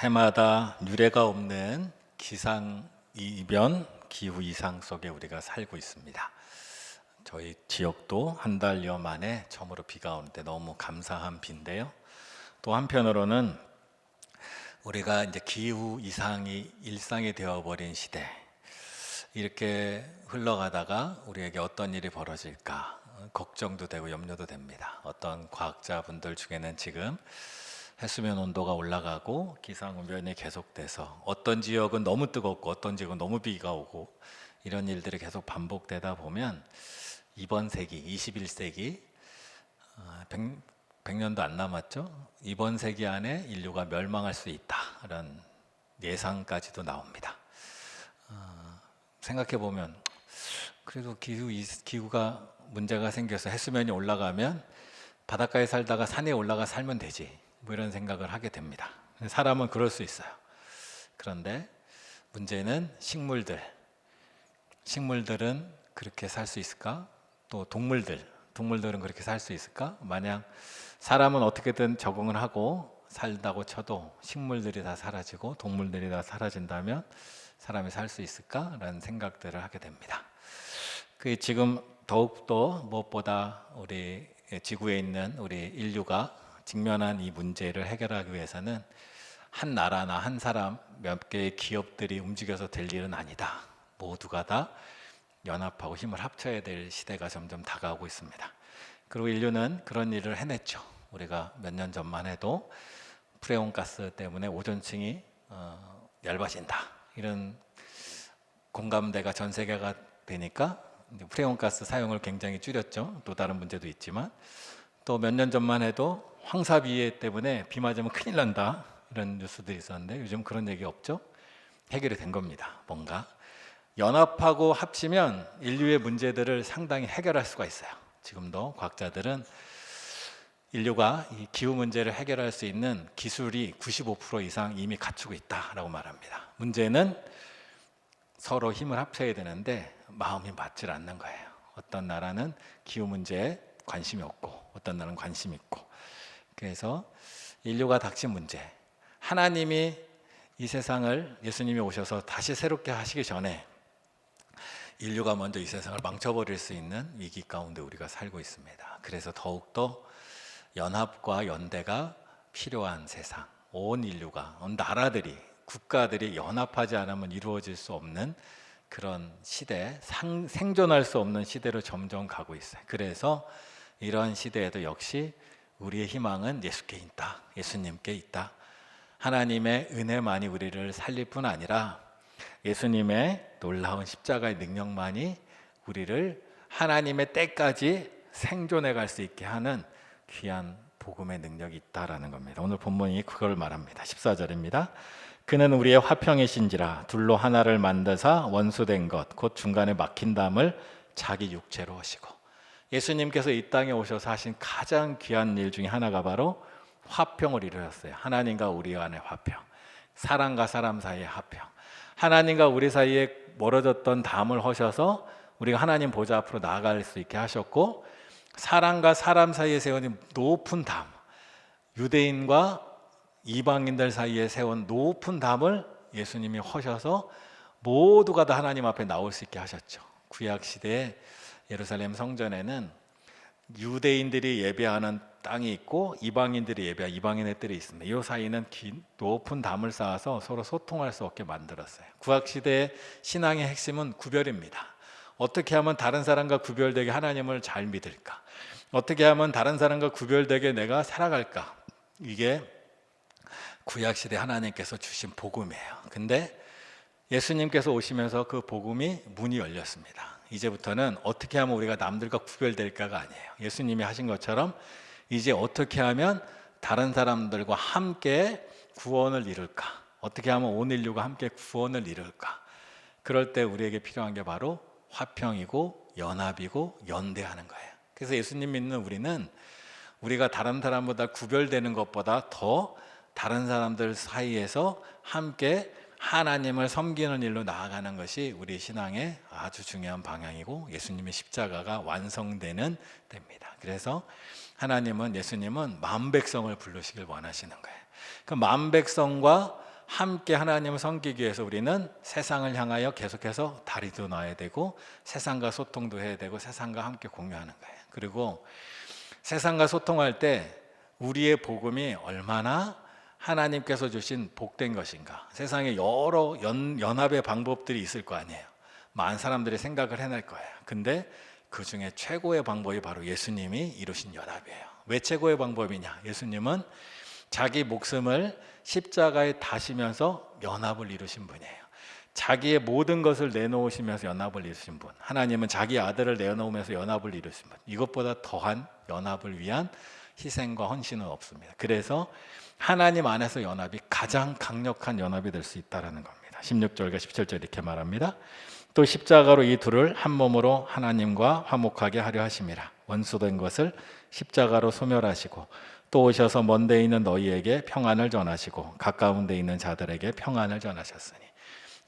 해마다 유례가 없는 기상이변, 기후 이상 속에 우리가 살고 있습니다. 저희 지역도 한 달여 만에 처음으로 비가 오는데 너무 감사한 비인데요. 또 한편으로는 우리가 이제 기후 이상이 일상이 되어버린 시대, 이렇게 흘러가다가 우리에게 어떤 일이 벌어질까 걱정도 되고 염려도 됩니다. 어떤 과학자분들 중에는 지금 해수면 온도가 올라가고 기상이변이 계속돼서 어떤 지역은 너무 뜨겁고 어떤 지역은 너무 비가 오고 이런 일들이 계속 반복되다 보면 이번 세기, 21세기 100년도 안 남았죠. 이번 세기 안에 인류가 멸망할 수 있다, 이런 예상까지도 나옵니다. 생각해 보면 그래도 기후가 문제가 생겨서 해수면이 올라가면 바닷가에 살다가 산에 올라가 살면 되지, 뭐 이런 생각을 하게 됩니다. 사람은 그럴 수 있어요. 그런데 문제는 식물들은 그렇게 살 수 있을까? 또 동물들은 그렇게 살 수 있을까? 만약 사람은 어떻게든 적응을 하고 살다고 쳐도 식물들이 다 사라지고 동물들이 다 사라진다면 사람이 살 수 있을까? 라는 생각들을 하게 됩니다. 지금 더욱더 무엇보다 우리 지구에 있는 우리 인류가 직면한 이 문제를 해결하기 위해서는 한 나라나 한 사람 몇 개의 기업들이 움직여서 될 일은 아니다. 모두가 다 연합하고 힘을 합쳐야 될 시대가 점점 다가오고 있습니다. 그리고 인류는 그런 일을 해냈죠. 우리가 몇 년 전만 해도 프레온가스 때문에 오존층이 얇아진다, 이런 공감대가 전 세계가 되니까 프레온가스 사용을 굉장히 줄였죠. 또 다른 문제도 있지만, 또 몇 년 전만 해도 황사비 때문에 비 맞으면 큰일 난다, 이런 뉴스들이 있었는데 요즘 그런 얘기 없죠. 해결이 된 겁니다. 뭔가 연합하고 합치면 인류의 문제들을 상당히 해결할 수가 있어요. 지금도 과학자들은 인류가 이 기후 문제를 해결할 수 있는 기술이 95% 이상 이미 갖추고 있다라고 말합니다. 문제는 서로 힘을 합쳐야 되는데 마음이 맞질 않는 거예요. 어떤 나라는 기후 문제에 관심이 없고 어떤 나라는 관심이 있고. 그래서 인류가 닥친 문제, 하나님이 이 세상을, 예수님이 오셔서 다시 새롭게 하시기 전에 인류가 먼저 이 세상을 망쳐버릴 수 있는 위기 가운데 우리가 살고 있습니다. 그래서 더욱더 연합과 연대가 필요한 세상, 온 인류가, 온 나라들이, 국가들이 연합하지 않으면 이루어질 수 없는 그런 시대, 생존할 수 없는 시대로 점점 가고 있어요. 그래서 이런 시대에도 역시 우리의 희망은 예수께 있다, 예수님께 있다. 하나님의 은혜만이 우리를 살릴 뿐 아니라 예수님의 놀라운 십자가의 능력만이 우리를 하나님의 때까지 생존해 갈 수 있게 하는 귀한 복음의 능력이 있다라는 겁니다. 오늘 본문이 그걸 말합니다. 14절입니다. 그는 우리의 화평이신지라 둘로 하나를 만드사 원수된 것 곧 중간에 막힌 담을 자기 육체로 하시고. 예수님께서 이 땅에 오셔서 하신 가장 귀한 일 중에 하나가 바로 화평을 이루셨어요. 하나님과 우리 간의 화평, 사람과 사람 사이의 화평. 하나님과 우리 사이에 멀어졌던 담을 허셔서 우리가 하나님 보좌 앞으로 나아갈 수 있게 하셨고, 사람과 사람 사이에 세운 높은 담, 유대인과 이방인들 사이에 세운 높은 담을 예수님이 허셔서 모두가 다 하나님 앞에 나올 수 있게 하셨죠. 구약 시대에 예루살렘 성전에는 유대인들이 예배하는 땅이 있고 이방인들이 예배하는 이방인의 뜰이 있습니다. 이 사이는 높은 담을 쌓아서 서로 소통할 수 없게 만들었어요. 구약 시대의 신앙의 핵심은 구별입니다. 어떻게 하면 다른 사람과 구별되게 하나님을 잘 믿을까? 어떻게 하면 다른 사람과 구별되게 내가 살아갈까? 이게 구약 시대 하나님께서 주신 복음이에요. 근데 예수님께서 오시면서 그 복음이 문이 열렸습니다. 이제부터는 어떻게 하면 우리가 남들과 구별될까가 아니에요. 예수님이 하신 것처럼 이제 어떻게 하면 다른 사람들과 함께 구원을 이룰까? 어떻게 하면 온 인류가 함께 구원을 이룰까? 그럴 때 우리에게 필요한 게 바로 화평이고 연합이고 연대하는 거예요. 그래서 예수님 믿는 우리는 우리가 다른 사람보다 구별되는 것보다 더 다른 사람들 사이에서 함께 하나님을 섬기는 일로 나아가는 것이 우리 신앙의 아주 중요한 방향이고 예수님의 십자가가 완성되는 때입니다. 그래서 하나님은, 예수님은 만 백성을 부르시길 원하시는 거예요. 그 만 백성과 함께 하나님을 섬기기 위해서 우리는 세상을 향하여 계속해서 다리도 놔야 되고 세상과 소통도 해야 되고 세상과 함께 공유하는 거예요. 그리고 세상과 소통할 때 우리의 복음이 얼마나 하나님께서 주신 복된 것인가. 세상에 여러 연합의 방법들이 있을 거 아니에요. 많은 사람들이 생각을 해낼 거예요. 근데 그 중에 최고의 방법이 바로 예수님이 이루신 연합이에요. 왜 최고의 방법이냐? 예수님은 자기 목숨을 십자가에 다시면서 연합을 이루신 분이에요. 자기의 모든 것을 내놓으시면서 연합을 이루신 분. 하나님은 자기 아들을 내놓으면서 연합을 이루신 분. 이것보다 더한 연합을 위한 희생과 헌신은 없습니다. 그래서 하나님 안에서 연합이 가장 강력한 연합이 될 수 있다는 겁니다. 16절과 17절 이렇게 말합니다. 또 십자가로 이 둘을 한 몸으로 하나님과 화목하게 하려 하심이라. 원수된 것을 십자가로 소멸하시고 또 오셔서 먼 데 있는 너희에게 평안을 전하시고 가까운 데 있는 자들에게 평안을 전하셨으니.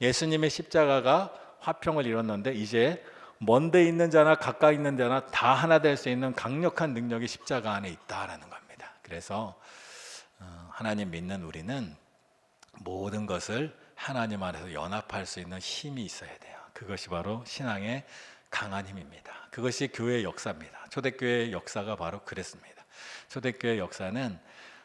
예수님의 십자가가 화평을 이뤘는데 이제 먼 데 있는 자나 가까이 있는 자나 다 하나 될 수 있는 강력한 능력이 십자가 안에 있다라는 겁니다. 그래서 하나님 믿는 우리는 모든 것을 하나님 안에서 연합할 수 있는 힘이 있어야 돼요. 그것이 바로 신앙의 강한 힘입니다. 그것이 교회의 역사입니다. 초대교회의 역사가 바로 그랬습니다. 초대교회의 역사는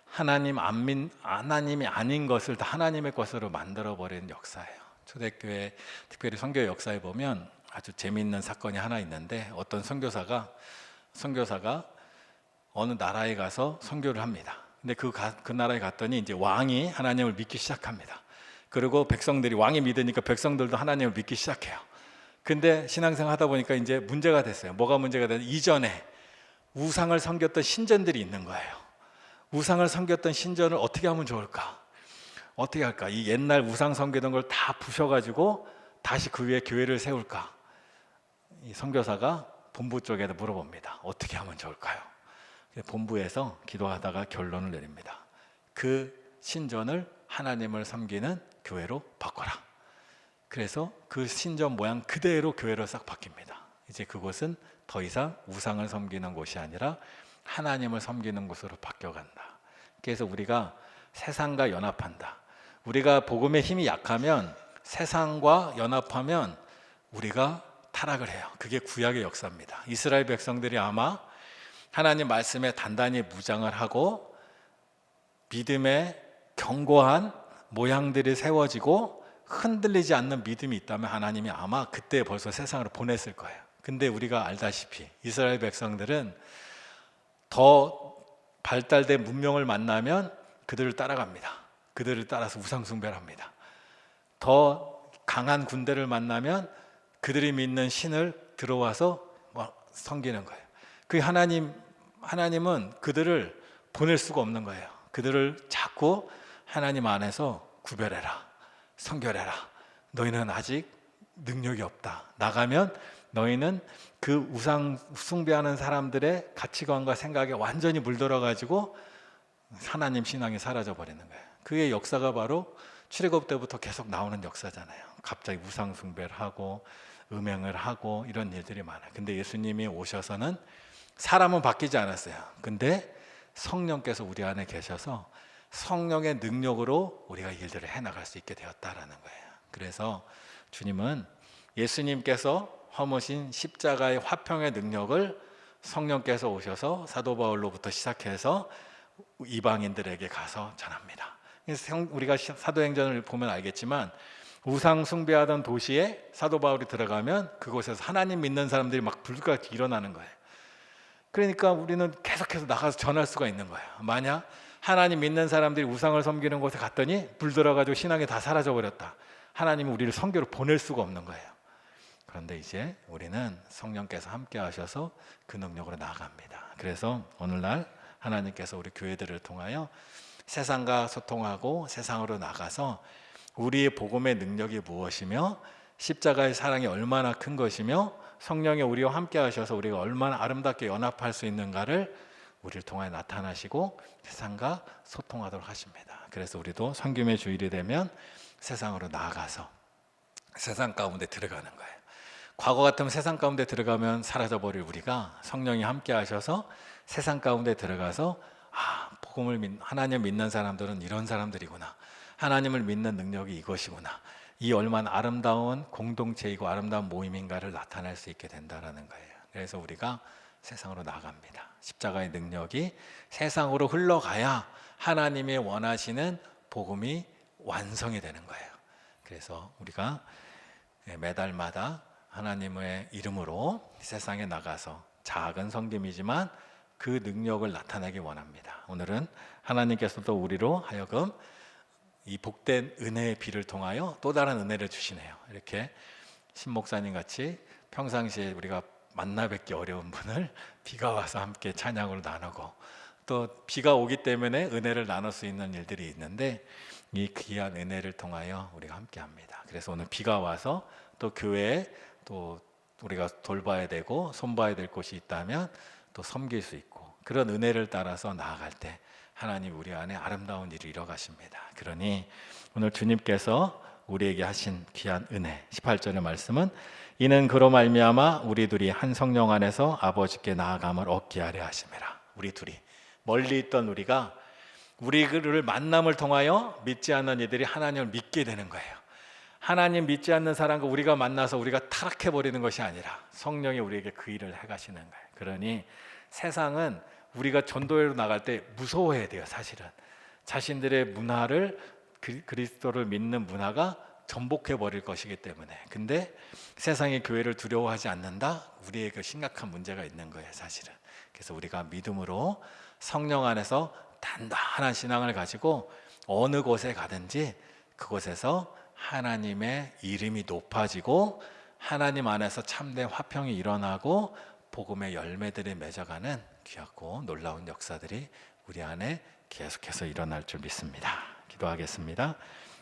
하나님이 아닌 것을 다 하나님의 것으로 만들어버리는 역사예요. 초대교회, 특별히 선교의 역사에 보면 아주 재미있는 사건이 하나 있는데, 어떤 선교사가 어느 나라에 가서 선교를 합니다. 근데 그 나라에 갔더니 이제 왕이 하나님을 믿기 시작합니다. 그리고 왕이 믿으니까 백성들도 하나님을 믿기 시작해요. 근데 신앙생활 하다 보니까 이제 문제가 됐어요. 뭐가 문제가 됐냐? 이전에 우상을 섬겼던 신전들이 있는 거예요. 우상을 섬겼던 신전을 어떻게 하면 좋을까? 어떻게 할까? 이 옛날 우상 섬기던 걸 다 부셔가지고 다시 그 위에 교회를 세울까? 이 선교사가 본부 쪽에다 물어봅니다. 어떻게 하면 좋을까요? 본부에서 기도하다가 결론을 내립니다. 그 신전을 하나님을 섬기는 교회로 바꿔라. 그래서 그 신전 모양 그대로 교회로 싹 바뀝니다. 이제 그곳은 더 이상 우상을 섬기는 곳이 아니라 하나님을 섬기는 곳으로 바뀌어간다. 그래서 우리가 세상과 연합한다. 우리가 복음의 힘이 약하면, 세상과 연합하면 우리가 타락을 해요. 그게 구약의 역사입니다. 이스라엘 백성들이 아마 하나님 말씀에 단단히 무장을 하고 믿음의 견고한 모양들이 세워지고 흔들리지 않는 믿음이 있다면 하나님이 아마 그때 벌써 세상으로 보냈을 거예요. 근데 우리가 알다시피 이스라엘 백성들은 더 발달된 문명을 만나면 그들을 따라갑니다. 그들을 따라서 우상 숭배를 합니다. 더 강한 군대를 만나면 그들이 믿는 신을 들어와서 섬기는 거예요. 그 하나님은 그들을 보낼 수가 없는 거예요. 그들을 자꾸 하나님 안에서 구별해라, 성결해라. 너희는 아직 능력이 없다. 나가면 너희는 그 우상 숭배하는 사람들의 가치관과 생각에 완전히 물들어가지고 하나님 신앙이 사라져 버리는 거예요. 그의 역사가 바로 출애굽 때부터 계속 나오는 역사잖아요. 갑자기 우상 숭배를 하고 음행을 하고 이런 일들이 많아요. 근데 예수님이 오셔서는 사람은 바뀌지 않았어요. 근데 성령께서 우리 안에 계셔서 성령의 능력으로 우리가 일들을 해나갈 수 있게 되었다라는 거예요. 그래서 주님은 예수님께서 허무신 십자가의 화평의 능력을 성령께서 오셔서 사도 바울로부터 시작해서 이방인들에게 가서 전합니다. 그래서 우리가 사도행전을 보면 알겠지만 우상 숭배하던 도시에 사도 바울이 들어가면 그곳에서 하나님 믿는 사람들이 막 불같이 일어나는 거예요. 그러니까 우리는 계속해서 나가서 전할 수가 있는 거예요. 만약 하나님 믿는 사람들이 우상을 섬기는 곳에 갔더니 불 들어가지고 신앙이 다 사라져버렸다. 하나님은 우리를 선교로 보낼 수가 없는 거예요. 그런데 이제 우리는 성령께서 함께 하셔서 그 능력으로 나아갑니다. 그래서 오늘날 하나님께서 우리 교회들을 통하여 세상과 소통하고 세상으로 나가서 우리의 복음의 능력이 무엇이며 십자가의 사랑이 얼마나 큰 것이며 성령이 우리와 함께 하셔서 우리가 얼마나 아름답게 연합할 수 있는가를 우리를 통하여 나타나시고 세상과 소통하도록 하십니다. 그래서 우리도 성김의 주일이 되면 세상으로 나아가서 세상 가운데 들어가는 거예요. 과거 같으면 세상 가운데 들어가면 사라져버릴 우리가 성령이 함께 하셔서 세상 가운데 들어가서 하나님 믿는 사람들은 이런 사람들이구나. 하나님을 믿는 능력이 이것이구나. 이 얼마나 아름다운 공동체이고 아름다운 모임인가를 나타낼 수 있게 된다는 거예요. 그래서 우리가 세상으로 나갑니다. 십자가의 능력이 세상으로 흘러가야 하나님이 원하시는 복음이 완성이 되는 거예요. 그래서 우리가 매달마다 하나님의 이름으로 세상에 나가서 작은 섬김이지만 그 능력을 나타내기 원합니다. 오늘은 하나님께서도 우리로 하여금 이 복된 은혜의 비를 통하여 또 다른 은혜를 주시네요. 이렇게 신 목사님 같이 평상시에 우리가 만나 뵙기 어려운 분을 비가 와서 함께 찬양으로 나누고, 또 비가 오기 때문에 은혜를 나눌 수 있는 일들이 있는데 이 귀한 은혜를 통하여 우리가 함께 합니다. 그래서 오늘 비가 와서 또 교회에 또 우리가 돌봐야 되고 손봐야 될 곳이 있다면 또 섬길 수 있고, 그런 은혜를 따라서 나아갈 때 하나님 우리 안에 아름다운 일을 이뤄가십니다. 그러니 오늘 주님께서 우리에게 하신 귀한 은혜, 18절의 말씀은 이는 그로 말미암아 우리 둘이 한 성령 안에서 아버지께 나아감을 얻게 하려 하심이라. 우리 둘이, 멀리 있던 우리가 우리를 만남을 통하여 믿지 않는 이들이 하나님을 믿게 되는 거예요. 하나님 믿지 않는 사람과 우리가 만나서 우리가 타락해버리는 것이 아니라 성령이 우리에게 그 일을 해가시는 거예요. 그러니 세상은 우리가 전도회로 나갈 때 무서워해야 돼요. 사실은 자신들의 문화를, 그리스도를 믿는 문화가 전복해버릴 것이기 때문에. 근데 세상이 교회를 두려워하지 않는다? 우리에게 심각한 문제가 있는 거예요, 사실은. 그래서 우리가 믿음으로 성령 안에서 단단한 신앙을 가지고 어느 곳에 가든지 그곳에서 하나님의 이름이 높아지고 하나님 안에서 참된 화평이 일어나고 복음의 열매들이 맺어가는 귀하고 놀라운 역사들이 우리 안에 계속해서 일어날 줄 믿습니다. 기도하겠습니다.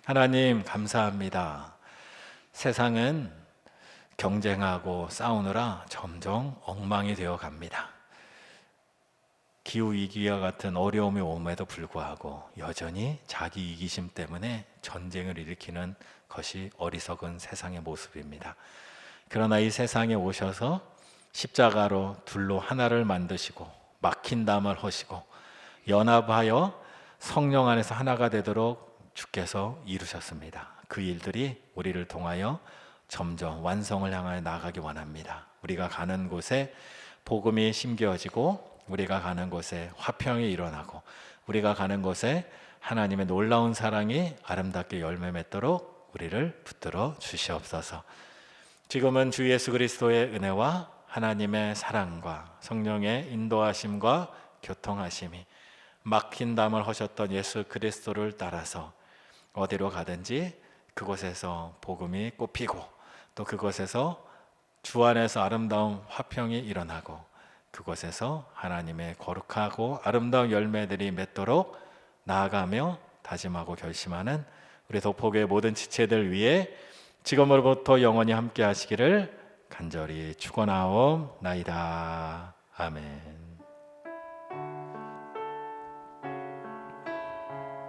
하나님 감사합니다. 세상은 경쟁하고 싸우느라 점점 엉망이 되어 갑니다. 기후위기와 같은 어려움이 옴에도 불구하고 여전히 자기 이기심 때문에 전쟁을 일으키는 것이 어리석은 세상의 모습입니다. 그러나 이 세상에 오셔서 십자가로 둘로 하나를 만드시고 막힌 담을 허시고 연합하여 성령 안에서 하나가 되도록 주께서 이루셨습니다. 그 일들이 우리를 통하여 점점 완성을 향하여 나아가기 원합니다. 우리가 가는 곳에 복음이 심겨지고 우리가 가는 곳에 화평이 일어나고 우리가 가는 곳에 하나님의 놀라운 사랑이 아름답게 열매 맺도록 우리를 붙들어 주시옵소서. 지금은 주 예수 그리스도의 은혜와 하나님의 사랑과 성령의 인도하심과 교통하심이 막힌 담을 허셨던 예수 그리스도를 따라서 어디로 가든지 그곳에서 복음이 꽃피고 또 그곳에서 주 안에서 아름다운 화평이 일어나고 그곳에서 하나님의 거룩하고 아름다운 열매들이 맺도록 나아가며 다짐하고 결심하는 우리 도포교의 모든 지체들 위해 지금으로부터 영원히 함께 하시기를 간절히 축원하옵나이다. 아멘.